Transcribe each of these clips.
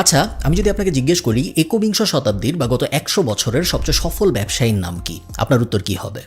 আচ্ছা, আমি যদি আপনাকে জিজ্ঞেস করি একবিংশ শতাব্দীর বা গত 100 বছরের সবচেয়ে সফল ব্যবসায়ীর নাম কি, আপনার উত্তর কি হবে?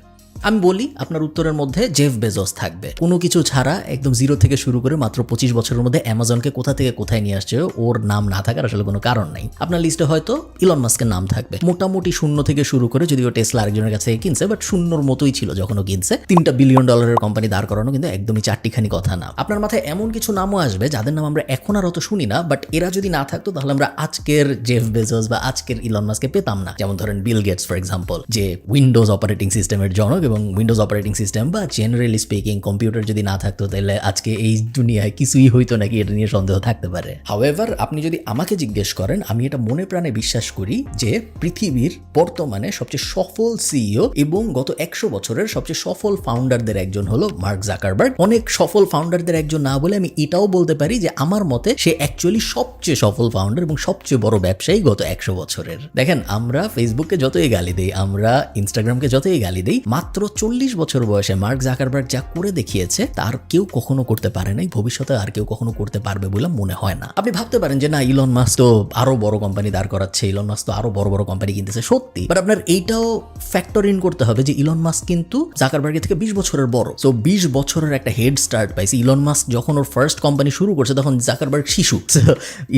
আমি বলি, আপনার উত্তরের মধ্যে জেফ বেজোস থাকবে। কোনো কিছু ছাড়া একদম জিরো থেকে শুরু করে মাত্র 25 বছরের মধ্যে অ্যামাজনকে কোথা থেকে কোথায় নিয়ে আসছে, ওর নাম না থাকার আসলে কোনো কারণ নাই। আপনার লিস্টে হয়তো ইলন মাস্কের নাম থাকবে। মোটামুটি শূন্য থেকে শুরু করে, যদিও টেসলা আরেকজনের কাছে কিনছে, বাট শূন্যর মতোই ছিল যখন ও কিনছে। $3 বিলিয়ন কোম্পানি দাঁড় করানো কিন্তু একদমই চারটিখানি কথা না। আপনার মাথায় এমন কিছু নামও আসবে যাদের নাম আমরা এখন আর অত শুনি না, বাট এরা যদি না থাকতো তাহলে আমরা আজকের জেফ বেজোস বা আজকের ইলন মাস্ককে পেতাম না। যেমন ধরেন বিল গেটস ফর এক্সাম্পল, যে উইন্ডোজ অপারেটিং সিস্টেমের জনক, এবং উইন্ডোজ অপারেটিং সিস্টেম বা জেনারেলি স্পিকিং কম্পিউটার যদি না থাকতো তাহলে আজকে এই দুনিয়ায় কিছুই হইতো নাকি, এটা নিয়ে সন্দেহ থাকতে পারে। হাউএভার, আপনি যদি আমাকে জিজ্ঞেস করেন, আমি এটা মনে প্রাণে বিশ্বাস করি যে পৃথিবীর বর্তমানে সবচেয়ে সফল সিইও এবং গত 100 বছরের সবচেয়ে সফল ফাউন্ডারদের একজন হলো মার্ক জাকারবার্গ। অনেক সফল ফাউন্ডারদের একজন না বলে আমি এটাও বলতে পারি যে আমার মতে সে অ্যাকচুয়ালি সবচেয়ে সফল ফাউন্ডার এবং সবচেয়ে বড় ব্যবসায়ী গত 100 বছরের। দেখেন, আমরা ফেসবুককে যতই গালি দেই, আমরা ইনস্টাগ্রামকে যতই গালি দেই, মাত্র 40 বছর বয়সে মার্ক জাকারবার্গ যা করে দেখিয়েছে তার কেউ কখনো করতে পারে নাই, ভবিষ্যতে আর কেউ কখনো করতে পারবে বলে মনে হয় না। আপনি ভাবতে পারেন যে না, ইলন মাস্ক তো আরো বড় কোম্পানি দাঁড় করাচ্ছে, ইলন মাস্ক তো আরো বড় বড় কোম্পানি কিনতেছে, সত্যি। বাট আপনার এইটাও ফ্যাক্টর ইন করতে হবে যে ইলন মাস্ক কিন্তু জাকারবার্গের থেকে 20 বছরের বড়। সো 20 বছরের একটা হেড স্টার্ট পাইছে। ইলন মাস্ক যখন ওর ফার্স্ট কোম্পানি শুরু করছে তখন জাকারবার্গ শিশু।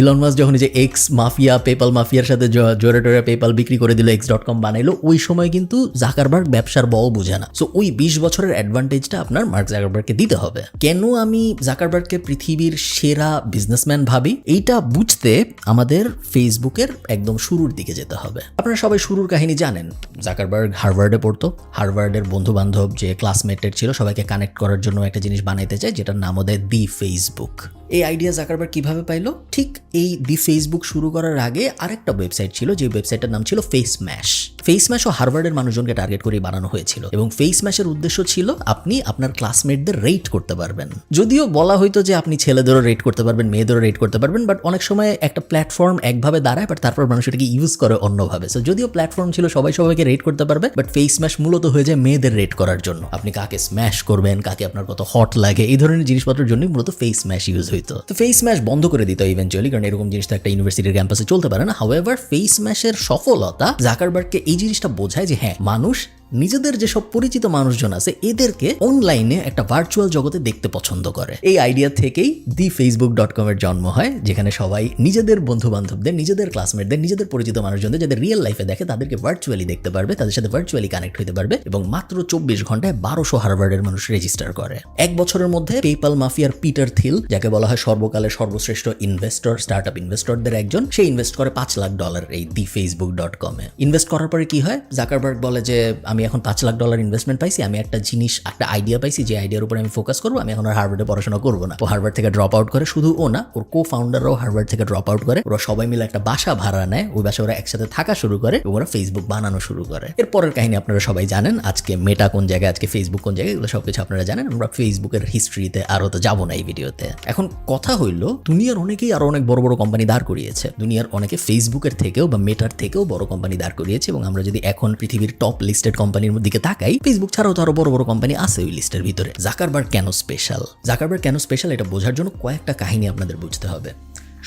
ইলন মাস্ক যখন যে এক্স মাফিয়া, পেপাল মাফিয়ার সাথে জোরে টোরে পেপাল বিক্রি করে দিল, x.com বানাইলো, ওই সময় কিন্তু জাকারবার্গ ব্যবসার বউ বুঝে না। সো ওই 20 বছরের অ্যাডভান্টেজটা আপনার মার্ক জাকারবার্গকে দিতে হবে। কেন আমি জাকারবার্গকে পৃথিবীর সেরা বিজনেসম্যান ভাবি, এইটা বুঝতে আমাদের ফেসবুকের একদম শুরুর দিকে যেতে হবে। আপনারা সবাই শুরুর কাহিনী জানেন। জাকারবার্গ হার্ভার্ডে পড়তো। হার্ভার্ডের বন্ধু বান্ধব যে ক্লাসমেটের ছিল সবাইকে কানেক্ট করার জন্য একটা জিনিস বানাইতে চায়, যেটার নাম দেয় দি ফেসবুক। এই আইডিয়া জাকারবার্গ কিভাবে পাইলো? ঠিক এই দি ফেসবুক শুরু করার আগে আরেকটা ওয়েবসাইট ছিল, যে ওয়েবসাইটটার নাম ছিল ফেসম্যাশ। ফেসম্যাশও হার্ভার্ডের মানুষজনকে টার্গেট করে বানানো হয়েছিল, এবং ফেসম্যাশের উদ্দেশ্য ছিল আপনি আপনার ক্লাসমেটদের রেট করতে পারবেন। যদিও বলা হয়তো যে আপনি ছেলেদেরও রেট করতে পারবেন, মেয়েদেরও রেট করতে পারবেন, বাট অনেক সময় একটা প্ল্যাটফর্ম একভাবে দাঁড়ায়, বাট তারপর মানুষ এটাকে ইউজ করে অন্যভাবে। সো যদিও প্ল্যাটফর্ম ছিল সবাই সবাইকে রেট করতে পারবে, বাট ফেসম্যাশ মূলত হয়ে যায় মেয়েদের রেট করার জন্য। আপনি কাকে স্ম্যাশ করবেন, কাকে আপনার কত হট লাগে, এই ধরনের জিনিসপত্রের জন্যই মূলত ফেসম্যাশ ইউজ হইতো। তো ফেসম্যাশ বন্ধ করে দিত ইভেন্চুয়ালি, কারণ এরকম জিনিসটা একটা ইউনিভার্সিটির ক্যাম্পাসে চলতে পারে না। হাউএভার, ফেসম্যাশের সফলতা জাকারবার্গকে এই জিনিসটা বোঝায় যে হ্যাঁ, মানুষ নিজেদের যেসব পরিচিত মানুষজন আছে এদেরকে অনলাইনে একটা ভার্চুয়াল জগতে দেখতে পছন্দ করে। এই আইডিয়া থেকেই দি facebook.com এর জন্ম হয়, যেখানে সবাই নিজেদের বন্ধু বান্ধবদের, নিজেদের ক্লাসমেটদের, নিজেদের পরিচিত মানুষজনদের যাদের রিয়েল লাইফে দেখে তাদেরকে ভার্চুয়ালি দেখতে পারবে, তাদের সাথে ভার্চুয়ালি কানেক্ট হতে পারবে, এবং মাত্র 24 ঘন্টায় 1200 হার্ভার্ডের মানুষ রেজিস্টার করে। এক বছরের মধ্যে পেপাল মাফিয়ার পিটার থিল, যাকে বলা হয় সর্বকালের সর্বশ্রেষ্ঠ ইনভেস্টর, স্টার্টআপ ইনভেস্টরদের একজন, সে ইনভেস্ট করে $5 লাখ এই দি facebook.com এ। ইনভেস্ট করার পরে কি হয়? জাকারবার্গ বলে যে আমি এখন $5 লাখ ইনভেস্টমেন্ট পাইছি, আমি একটা জিনিস, একটা আইডিয়া পাইছি, যে আইডিয়ার উপর আমি ফোকাস করবো, আমি এখন আর হার্ভার্ডে পড়াশোনা করবো না। ও হার্ভার্ড থেকে ড্রপ আউট করে। শুধু ও না, ওর কো ফাউন্ডাররাও হার্ভার্ড থেকে ড্রপ আউট করে। ওরা সবাই মিলে একটা বাসা ভাড়া নেয়, ওই বাসা ওরা একসাথে থাকা শুরু করে এবং ওরা ফেসবুক বানানো শুরু করে। এর পরের কাহিনী আপনারা সবাই জানেন। আজকে মেটা কোন জায়গায়, আজকে ফেসবুক কোন জায়গায়, এগুলো সবকিছু আপনারা জানেন। আমরা ফেসবুকের হিস্ট্রিতে আরো তো যাবো না এই ভিডিওতে। এখন কথা হইলো, দুনিয়ার অনেকেই আরো অনেক বড় বড় কোম্পানি দাঁড় করিয়েছে। দুনিয়ার অনেকে ফেসবুকের থেকেও বা মেটার থেকেও বড় কোম্পানি দাঁড় করিয়েছে, এবং আমরা যদি এখন পৃথিবীর টপ লিস্টেড কোম্পানির দিকে তাকাই, ফেসবুক ছাড়াও তো আরো বড় বড় কোম্পানি আছে ওই লিস্টের ভিতরে। জাকারবার্গ কেন স্পেশাল? জাকারবার্গ কেন স্পেশাল এটা বোঝার জন্য কয়েকটা কাহিনী আপনাদের বুঝতে হবে।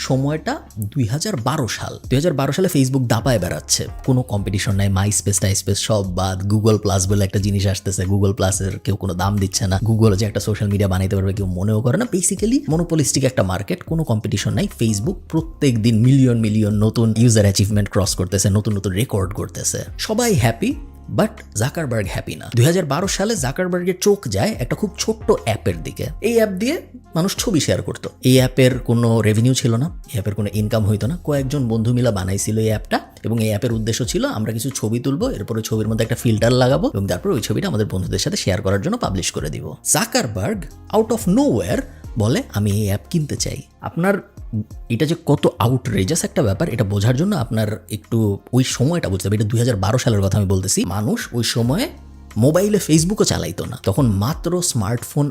সময়টা 2012 সাল। 2012 সালে ফেসবুক দাপায় বেড়াচ্ছে, কোনো কম্পিটিশন নাই, মাইস্পেস টাইস্পেস সব বাদ। গুগল প্লাস বলে একটা জিনিস আসতেছে, গুগল প্লাসের কেউ কোনো দাম দিচ্ছে না। গুগল যে একটা সোশ্যাল মিডিয়া বানাইতে পারবে কেউ মনেও করে না। বেসিক্যালি মনোপলিস্টিক একটা মার্কেট, কোনো কম্পিটিশন নাই। ফেসবুক প্রত্যেক দিন মিলিয়ন মিলিয়ন নতুন ইউজার অ্যাচিভমেন্ট ক্রস করতেছে, নতুন নতুন রেকর্ড করতেছে, সবাই হ্যাপি। বাট জাকারবার্গ হ্যাপি না। 2012 সালে জাকারবার্গের চোখ যায় একটা খুব ছোট্ট অ্যাপের দিকে। এই অ্যাপ দিয়ে মানুষ ছবি শেয়ার করতো। এই অ্যাপের কোনো রেভিনিউ ছিল না, এই অ্যাপের কোনো ইনকাম হইতো না। কয়েকজন বন্ধু মিলা বানাইছিল এই অ্যাপটা, এবং এই অ্যাপের উদ্দেশ্য ছিল আমরা কিছু ছবি তুলবো, এরপরে ছবির মধ্যে একটা ফিল্টার লাগাবো, এবং তারপর ওই ছবিটা আমাদের বন্ধুদের সাথে শেয়ার করার জন্য পাবলিশ করে দিব। জাকারবার্গ আউট অফ নোওয়্যার বলে আমি এই অ্যাপ কিনতে চাই। আপনার এটা যে কত আউটরেজাস একটা ব্যাপার, এটা বোঝার জন্য আপনার একটু ওই সময়টা বুঝতে হবে। এটা 2012 সালের কথা আমি বলতেছি। মানুষ ওই সময়ে মোবাইলে ফেসবুকও চালাইতো না, তখন মাত্র স্মার্টফোন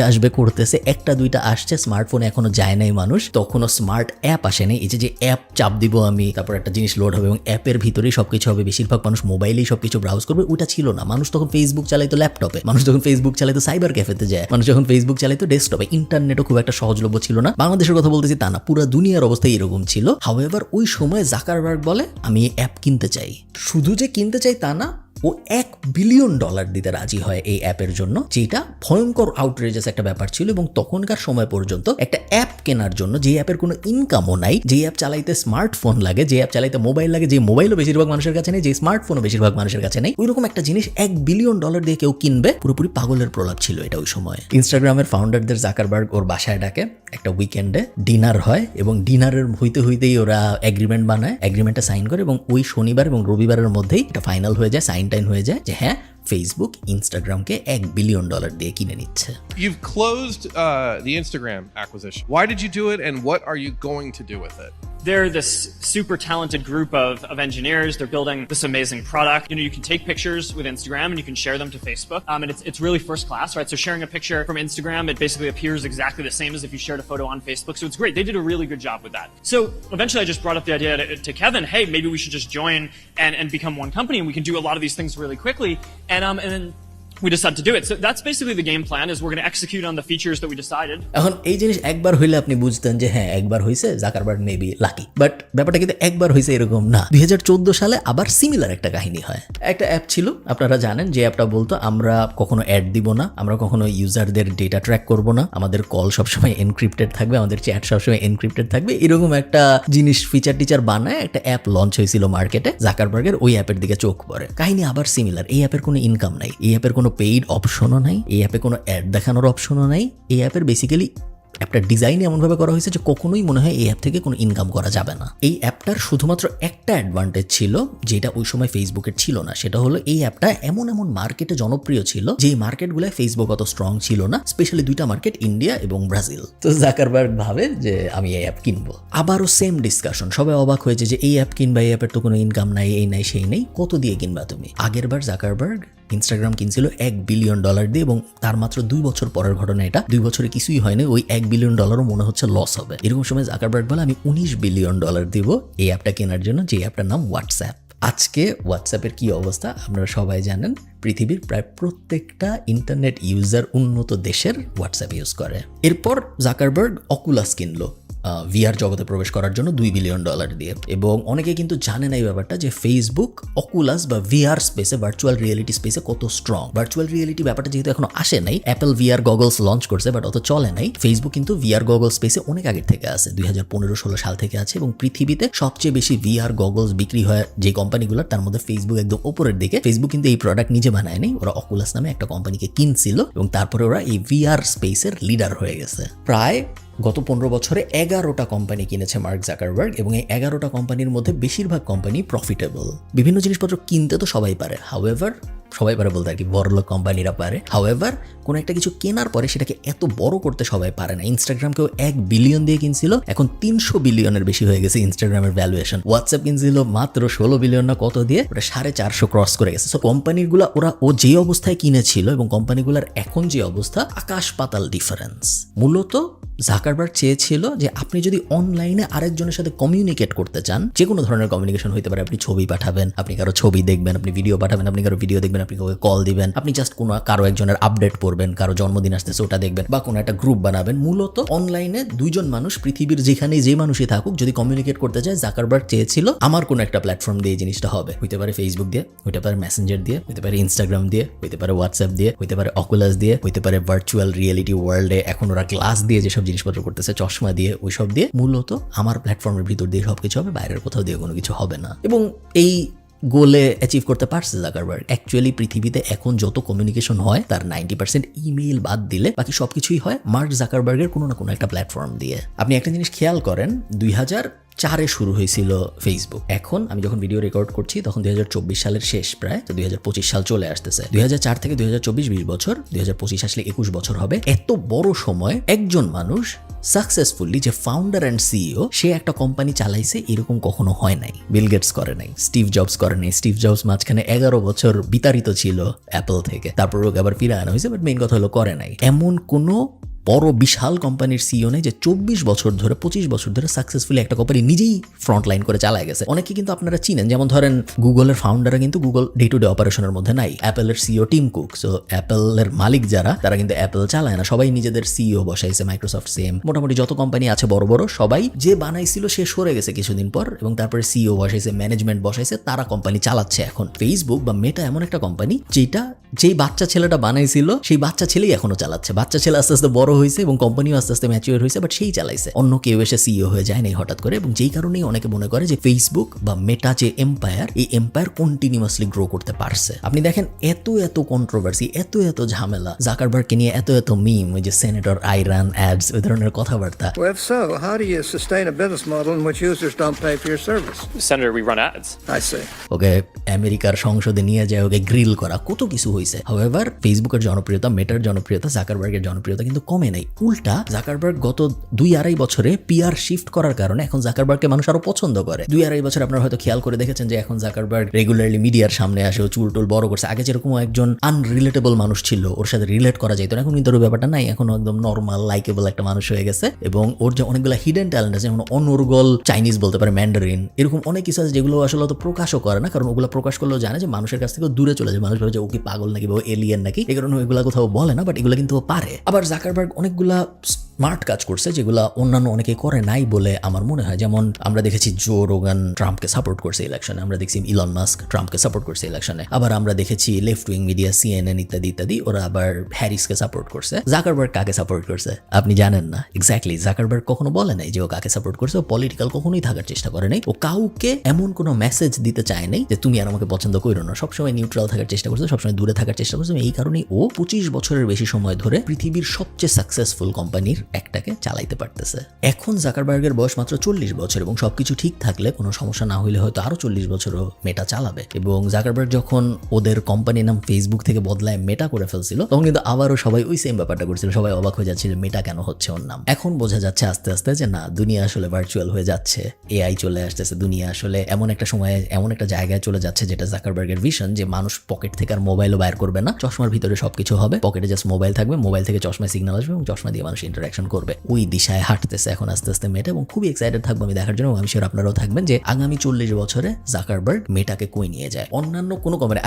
আসবে করতেছে, একটা দুইটা আসছে, স্মার্টফোন এখনো যায় নাই মানুষ, তখনও স্মার্ট অ্যাপ আসেনি। এই যে অ্যাপ চাপ দিব আমি, তারপর একটা জিনিস লোড হবে এবং অ্যাপের ভিতরেই সবকিছু হবে, বেশিরভাগ মানুষ মোবাইলেই সবকিছু ব্রাউজ করবে, ওটা ছিল না। মানুষ তখন ফেসবুক চালাইতো ল্যাপটপে, মানুষ যখন ফেসবুক চালাইতো সাইবার ক্যাফেতে যায়, মানুষ যখন ফেসবুক চালাইতো ডেস্কটপে, ইন্টারনেটও খুব একটা সহজলভ্য ছিল না। বাংলাদেশের কথা বলতেছি তা না, পুরো দুনিয়ার অবস্থা এরকম ছিল। হাউএভার ওই সময় জাকারবার্গ বলে আমি এই অ্যাপ কিনতে চাই। শুধু যে কিনতে চাই তা না, ও $1 বিলিয়ন দিতে রাজি হয় এই অ্যাপের জন্য, যেটা ভয়ঙ্কর আউটরেজাস একটা ব্যাপার ছিল। এবং তখনকার সময় পর্যন্ত একটা অ্যাপ কেনার জন্য, যে অ্যাপের কোনো ইনকামও নাই, যে অ্যাপ চালাইতে স্মার্টফোন লাগে, যে অ্যাপ চালাইতে মোবাইল লাগে, যে মোবাইলও বেশিরভাগ মানুষের কাছে নেই, যে স্মার্টফোনও বেশিরভাগ মানুষের কাছে নেই, ওইরকম একটা জিনিস $1 বিলিয়ন দিয়ে কেউ কিনবে, পুরোপুরি পাগলের প্রলাপ ছিল এটা ওই সময়। ইনস্টাগ্রামের ফাউন্ডারদের জাকারবার্গ ওর বাসায় ডাকে, একটা উইকেন্ডে ডিনার হয় এবং ডিনারের হইতেই ওরা এগ্রিমেন্ট বানায়, এগ্রিমেন্টটা সাইন করে এবং ওই শনিবার এবং রবিবারের মধ্যেই এটা ফাইনাল হয়ে যায়, সাইন টাইন হয়ে যায় যে হ্যাঁ ফেসবুক ইনস্টাগ্রামকে $1 বিলিয়ন দিয়ে কিনে নিচ্ছে। You've closed the Instagram acquisition. Why did you do it, and what are you going to do with it? They're this super talented group of engineers. They're building this amazing product. You know, you can take pictures with Instagram and you can share them to Facebook. And it's really first class, right? So sharing a picture from Instagram, it basically appears exactly the same as if you shared a photo on Facebook. So it's great. They did a really good job with that. So eventually I just brought up the idea to Kevin, hey, maybe we should just join and become one company and we can do a lot of these things really quickly. And then we decided to do it. So that's basically the game plan, is we're going to execute on the features that we decided. এখন এই জিনিস একবার হইলে আপনি বুঝতেন যে হ্যাঁ একবার হইছে, জাকারবার্গ মেবি লাকি, বাট ব্যাপারটা কিন্তু একবার হইছে এরকম না। 2014 সালে আবার সিমিলার একটা কাহিনী হয়। একটা অ্যাপ ছিল, আপনারা জানেন, যে অ্যাপটা বলতো আমরা কখনো অ্যাড দিব না, আমরা কখনো ইউজারদের ডেটা ট্র্যাক করব না, আমাদের কল সবসময় এনক্রিপ্টেড থাকবে, আমাদের চ্যাট সবসময় এনক্রিপ্টেড থাকবে, এরকম একটা জিনিস ফিচার টিচার বানায় একটা অ্যাপ লঞ্চ হয়েছিল মার্কেটে। জাকারবার্গের ওই অ্যাপের দিকে চোখ পড়ে। কাহিনী আবার সিমিলার। এই অ্যাপের কোনো ইনকাম নাই, এই অ্যাপের কোনো পেইড অপশনও নাই, এই অ্যাপে কোনো অ্যাড দেখানোর অপশনও নাই। এই অ্যাপের বেসিক্যালি অ্যাপটার ডিজাইন এমনভাবে করা হয়েছে যে কখনোই মনে হয় এই অ্যাপ থেকে কোনো ইনকাম করা যাবে না। এই অ্যাপটার শুধুমাত্র একটা অ্যাডভান্টেজ ছিল, যেটা ওই সময় ফেসবুকের ছিল না, সেটা হলো এই অ্যাপটা এমন মার্কেটে জনপ্রিয় ছিল যে মার্কেটগুলোয় ফেসবুক অত স্ট্রং ছিল না, স্পেশালি দুইটা মার্কেট, ইন্ডিয়া এবং ব্রাজিল। তো জাকারবার্গ ভাবে যে আমি এই অ্যাপ কিনবো। আবারও সেম ডিসকাশন, সবাই অবাক হয়েছে যে এই অ্যাপ কিনবা, এই অ্যাপের তো কোনো ইনকাম নাই, এই নাই সেই নেই, কত দিয়ে কিনবা তুমি? আগের বার জাকারবার্গ ইনস্টাগ্রাম কিনছিল $1 বিলিয়ন দিয়ে, এবং তার মাত্র 2 বছর পরের ঘটনা এটা। 2 বছরে কিছুই হয়নি, ওই $1 বিলিয়ন মনে হচ্ছে লস হবে। এরকম সময় জাকারবার্গ বলে আমি $19 বিলিয়ন দিব এই অ্যাপটা কেনার জন্য, যে অ্যাপটার নাম হোয়াটসঅ্যাপ। আজকে হোয়াটসঅ্যাপের কি অবস্থা আপনারা সবাই জানেন। পৃথিবীর প্রায় প্রত্যেকটা ইন্টারনেট ইউজার উন্নত দেশের হোয়াটসঅ্যাপ ইউজ করে। এরপর জাকারবার্গ অকুলাস কিনলো ভিআর জগতে প্রবেশ করার জন্য $2 বিলিয়ন দিয়ে। এবং অনেকে কিন্তু জানে না এই ব্যাপারটা যে ফেসবুক অকুলাস বা ভিআর স্পেসে, ভার্চুয়াল রিয়েলিটি স্পেসে কত স্ট্রং। ভার্চুয়াল রিয়েলিটি ব্যাপারটা যেহেতু এখনো আসে নাই, অ্যাপল ভিআর গগলস লঞ্চ করছে বাট অত চলে নাই। ফেসবুক কিন্তু ভিআর গগল স্পেসে অনেক আগের থেকে আছে, 2015-16 সাল থেকে আছে। এবং পৃথিবীতে সবচেয়ে বেশি ভিআর গগলস বিক্রি হয় যে কোম্পানিগুলোর, তার মধ্যে ফেসবুক একদম ওপরের দিকে। ফেসবুক কিন্তু এই প্রোডাক্ট নিজে বানায় নাই, ওরা অকুলাস নামে একটা কোম্পানিকে কিনছিল এবং তারপরে ওরা এই ভিআর স্পেসের লিডার হয়ে গেছে। প্রায় গত 15 বছরে 11টা কোম্পানি কিনেছে মার্ক জাকারবার্গ, এবং এই 11টা কোম্পানির মধ্যে বেশিরভাগ কোম্পানি প্রফিটেবল। বিভিন্ন জিনিসপত্র কিনতে তো সবাই পারে, হাউএভার সবাই পারে বলতে আর কি, বড়লোক কোম্পানিরা পারে। হাউএভার কোনো একটা কিছু কেনার পরে সেটাকে এত বড় করতে সবাই পারে না। ইনস্টাগ্রামকেও $1 বিলিয়ন দিয়ে কিনছিল, এখন $300 বিলিয়নের বেশি হয়ে গেছে ইনস্টাগ্রামের ভ্যালুয়েশন। হোয়াটসঅ্যাপ কিনছিল মাত্র $16 বিলিয়ন না কত দিয়ে, ওটা 450 ক্রস করে গেছে। সো কোম্পানিগুলো ও যে অবস্থায় কিনেছিল এবং কোম্পানিগুলোর এখন যে অবস্থা, আকাশ পাতাল ডিফারেন্স। মূলত জাকারবার্গ চেয়েছিল যে আপনি যদি অনলাইনে আরেকজনের সাথে কমিউনিকেট করতে চান, যে কোনো ধরনের কমিউনিকেশন হতে পারে, আপনি ছবি পাঠাবেন, আপনি কারো ছবি দেখবেন, আপনি ভিডিও পাঠাবেন, আপনি কারো ভিডিও দেখবেন, আপনি কাউকে কল দিবেন, আপনি জাস্ট কারো একজনের আপডেট পড়বেন, কারো জন্মদিন আসতেছে ওটা দেখবেন, বা কোনো একটা গ্রুপ বানাবেন। মূলত অনলাইনে দুইজন মানুষ পৃথিবীর যেখানে যে মানুষই থাকুক যদি কমিউনিকেট করতে চায়, জাকারবার্গ চেয়েছিল আমার কোনো একটা প্ল্যাটফর্ম দিয়ে এই জিনিসটা হবে। হইতে পারে ফেসবুক দিয়ে, হইতে পারে মেসেঞ্জার দিয়ে, হইতে পারে ইনস্টাগ্রাম দিয়ে, হইতে পারে হোয়াটসঅ্যাপ দিয়ে, হইতে পারে অকুলাস দিয়ে, হইতে পারে ভার্চুয়াল রিয়েলিটি ওয়ার্ল্ডে এখন ওরা গ্লাস দিয়ে যেসব জিনিসপত্র করতেছে, চশমা দিয়ে, ওইসব দিয়ে। মূলত আমার প্ল্যাটফর্মের ভিতর দিয়ে সবকিছু হবে, বাইরের কোথাও দিয়ে কোনো কিছু হবে না। এবং এই গোলে অ্যাচিভ করতে পারছে জাকারবার্গ। অ্যাকচুয়ালি পৃথিবীতে এখন যত কমিউনিকেশন হয় তার 90% ইমেইল বাদ দিলে বাকি সবকিছুই হয় মার্ক জাকারবার্গের কোনো না কোনো একটা প্ল্যাটফর্ম দিয়ে। আপনি একটা জিনিস খেয়াল করেন, 2004-এ শুরু হয়েছিল ফেসবুক। এখন আমি যখন ভিডিও রেকর্ড করছি তখন 2024 সালের শেষ প্রায়, তো 2025 সাল চলে আসতেছে। 2004 থেকে 2024 20 বছর, 2025 আসলে 21 বছর হবে। এত বড় সময় একজন মানুষ সাকসেসফুলি যে ফাউন্ডার অ্যান্ড সিইও, সে একটা কোম্পানি চালাইছে, এরকম কখনো হয় নাই। বিল গেটস করে নাই, স্টিভ জবস করে নাই। স্টিভ জবস মাঝখানে 11 বছর বিতাড়িত ছিল অ্যাপল থেকে, তারপর ওকে আবার ফিরে আনা হয়েছে, বাট মেইন কথা হলো করে নাই। এমন কোনো বড় বিশাল কোম্পানির সিইও নেই যে 24 বছর ধরে 25 বছর ধরে সাকসেসফুলি একটা কোম্পানি নিজেই ফ্রন্ট লাইন করে চালায় গেছে। অনেকে কিন্তু আপনারা চিনেন, যেমন ধরেন গুগলের ফাউন্ডাররা কিন্তু গুগল ডে টু ডে অপারেশনের মধ্যে নাই। অ্যাপেলের সিইও টিম কুক, সো অ্যাপেলের মালিক যারা, তারা কিন্তু অ্যাপেল চালায় না, সবাই নিজেদের সিইও বসাইছে। মাইক্রোসফট সেম, মোটামুটি যত কোম্পানি আছে বড় বড় সবাই, যে বানাইছিল সে সরে গেছে কিছুদিন পর, এবং তারপরে সিইও বসাইছে, ম্যানেজমেন্ট বসাইছে, তারা কোম্পানি চালাচ্ছে এখন। ফেসবুক বা মেটা এমন একটা কোম্পানি যেই বাচ্চা ছেলেটা বানাইছিল সেই বাচ্চা ছেলেই এখনো চালাচ্ছে। বাচ্চা ছেলে আস্তে আস্তে বড় হয়েছে এবং কোম্পানিও আস্তে আস্তে ম্যাচিওর হয়েছে, বাট সেই চালাইছে, অন্য কেউ এসে সিইও হয়ে যায় নাই হঠাৎ করে। এবং যেই কারণেই অনেকে মনে করে যে ফেসবুক বা মেটা যে এম্পায়ার, এই এম্পায়ার কন্টিনিউয়াসলি গ্রো করতে পারছে। আপনি দেখেন এত কন্ট্রোভার্সি, এত ঝামেলা, জাকারবার্গকে নিয়ে এত মিম, ওই যে সেনেটর আইরান অ্যাডস, ওই ধরনের কথাবার্তা। Well, if so, how do you sustain a business model in which users don't pay for your service? Senator, we run ads. I see. ওকে আমেরিকার সংসদে নিয়ে যায়, ওকে গ্রিল করা, কত কিছু হয়েছে। হাউএভার ফেসবুকের জনপ্রিয়তা, মেটার জনপ্রিয়তা, জাকারবার্গের জনপ্রিয়তা কিন্তু কমে নাই। উল্টা জাকারবার্গ গত 2-2.5 বছরে পিআর শিফট করার কারণে এখন জাকারবার্গকে মানুষ আরো পছন্দ করে। 2-2.5 বছর আপনারা হয়তো খেয়াল করে দেখেছেন যে এখন জাকারবার্গ রেগুলারলি মিডিয়ার সামনে আসে, ও চুল টুল বড় করছে। আগে যেরকম একজন আনরিলেটেবল মানুষ ছিল, ওর সাথে রিলেট করা যেত না, এখন কিন্তু ওর ব্যাপারটা নাই। এখন একদম নর্মাল লাইকেবল একটা মানুষ হয়ে গেছে, এবং ওর যে অনেকগুলো হিডেন ট্যালেন্ট আছে, যেমন অনর্গল চাইনিজ বলতে পারে, ম্যান্ডারিন, এরকম অনেক কিছু আছে যেগুলো আসলে তো প্রকাশও করে না, কারণ ওগুলো প্রকাশ করলেও জানে যে মানুষের কাছ থেকে দূরে চলে যায়। মানুষ ভাবে যে ও কি পাগল নাকি বা ও এলিয়েন নাকি, এই কারণে এগুলা কোথাও বলে না, বাট এগুলো কিন্তু ও পারে। আবার জাকারবার্গ অনেকগুলা স্মার্ট কাজ করছে যেগুলা অন্যান্য অনেকে করে নাই বলে আমার মনে হয়। যেমন আমরা দেখেছি জো রোগান ট্রাম্পকে সাপোর্ট করছে ইলেকশনে, আমরা দেখছি ইলন মাস্ক ট্রাম্পকে সাপোর্ট করছে ইলেকশনে, আবার আমরা দেখেছি লেফট উইং মিডিয়া সিএনএন ইত্যাদি ইত্যাদি, ওরা আবার হ্যারিসকে সাপোর্ট করছে। জাকারবার্গ কাকে সাপোর্ট করছে আপনি জানেন না? এক্স্যাক্টলি, জাকারবার্গ কখনো বলে নাই যে ও কাকে সাপোর্ট করছে। ও পলিটিক্যাল কখনোই থাকার চেষ্টা করে নাই। ও কাউকে এমন কোনো মেসেজ দিতে চায় নাই যে তুমি আর আমাকে পছন্দ করো না। সবসময় নিউট্রাল থাকার চেষ্টা করছে, সবসময় দূরে থাকার চেষ্টা করছে। এই কারণেই ও 25 বছরের বেশি সময় ধরে পৃথিবীর সবচেয়ে সাকসেসফুল কোম্পানির একটাকে চালাইতে পারতেছে। এখন জাকারবার্গের বয়স মাত্র 40 বছর, এবং সবকিছু ঠিক থাকলে, কোনো সমস্যা না হইলে হয়তো আরো 40 বছরও মেটা চালাবে। এবং জাকারবার্গ যখন ওদের কোম্পানির নাম ফেসবুক থেকে বদলায় মেটা করে ফেলছিল, তখন কিন্তু আবারও সবাই ওই সেম ব্যাপারটা করছিল। সবাই অবাক হয়ে যাচ্ছিল মেটা কেন হচ্ছে ওর নাম। এখন বোঝা যাচ্ছে আস্তে আস্তে যে না, দুনিয়া আসলে ভার্চুয়াল হয়ে যাচ্ছে, এআই চলে আসতেছে, দুনিয়া আসলে এমন একটা সময়ে এমন একটা জায়গায় চলে যাচ্ছে যেটা জাকারবার্গের ভিশন, যে মানুষ পকেট থেকে আর মোবাইলও বাইর করবে না, চশমার ভিতরে সবকিছু হবে, পকেটে জাস্ট মোবাইল থাকবে, মোবাইল থেকে চশমায় সিগন্যাল আসবে এবং চশমা দিয়ে মানুষ ইন্টারাকশন করবে। ওই দিশায় হাঁটতেছে এখন আস্তে আস্তে মেটা, এবং খুবই এক্সাইটেড থাকবো আমি দেখার জন্য। আমি শিওর আপনারাও থাকবেন যে আগামী 40 বছরে জাকারবার্গ মেটাকে কই নিয়ে যায়। অন্যান্য কোনো কোম্পানি,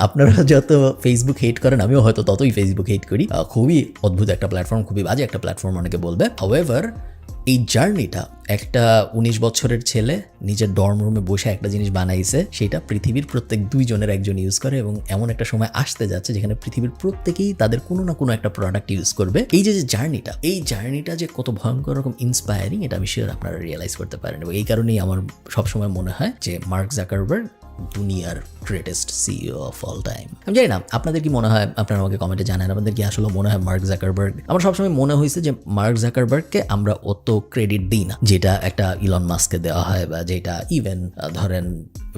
আপনারা যত ফেসবুক হেট করেন, আমিও হয়তো ততই ফেসবুক হেট করি। খুবই অদ্ভুত একটা প্ল্যাটফর্ম, খুবই বাজে একটা প্ল্যাটফর্ম অনেকে বলবে। হাউএভার এই জার্নিটা একটা 19 বছরের ছেলে নিজের ডর্ম রুমে বসে একটা জিনিস বানাইছে, সেটা পৃথিবীর প্রত্যেক 2 জনের একজন ইউজ করে, এবং এমন একটা সময় আসতে যাচ্ছে যেখানে পৃথিবীর প্রত্যেকেই তাদের কোনো না কোনো একটা প্রোডাক্ট ইউজ করবে। এই যে জার্নিটা যে কত ভয়ঙ্কর রকম ইন্সপায়ারিং, এটা আমি শিওর আপনারা রিয়েলাইজ করতে পারেন। এবং এই কারণেই আমার সবসময় মনে হয় যে মার্ক জাকারবার্গ দুনিয়ার greatest CEO of all time. আমি জানি না আপনাদের কি মনে হয়, আপনারা আমাকে কমেন্টে জানান আপনাদের কি আসলে মনে হয় মার্ক জাকারবার্গ। আমার সবসময় মনে হয়েছে যে মার্ক জাকারবার্গকে আমরা অত ক্রেডিট দিই না, যেটা একটা ইলন মাস্ককে দেওয়া হয়, বা যেটা ইভেন ধরেন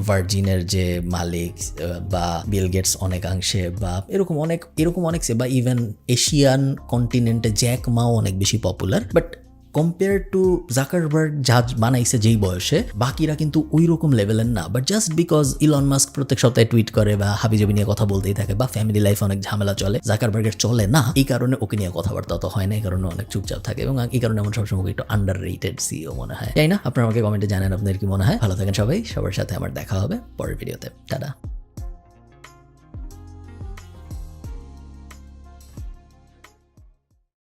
ভার্জিনের যে মালিক বা বিল গেটস অনেকাংশে, বা এরকম অনেক বা ইভেন এশিয়ান কন্টিনেন্টে জ্যাক মাও অনেক বেশি popular. But compare to Zuckerberg যা বানাইছে যেই বয়সে, বাকিরা কিন্তু ওই রকম লেভেলের না। But just because Elon Musk প্রত্যেক সপ্তাহে টুইট করে বা হাবিজাবি নিয়ে কথা বলতেই থাকে, বা ফ্যামিলি লাইফ অনেক ঝামেলা চলে, জাকারবার্গের চলে না, এই কারণে ওকে নিয়ে কথাবার্তা অত হয় না, এই কারণে অনেক চুপচাপ থাকে, এবং এই কারণে আমার সবসময় একটু আন্ডার রেটেড সিইও মনে হয়। তাই না? আপনারা আমাকে কমেন্টে জানান আপনাদের কি মনে হয়। ভালো থাকেন সবাই, সবার সাথে আমার দেখা হবে পরের ভিডিওতে। টাটা।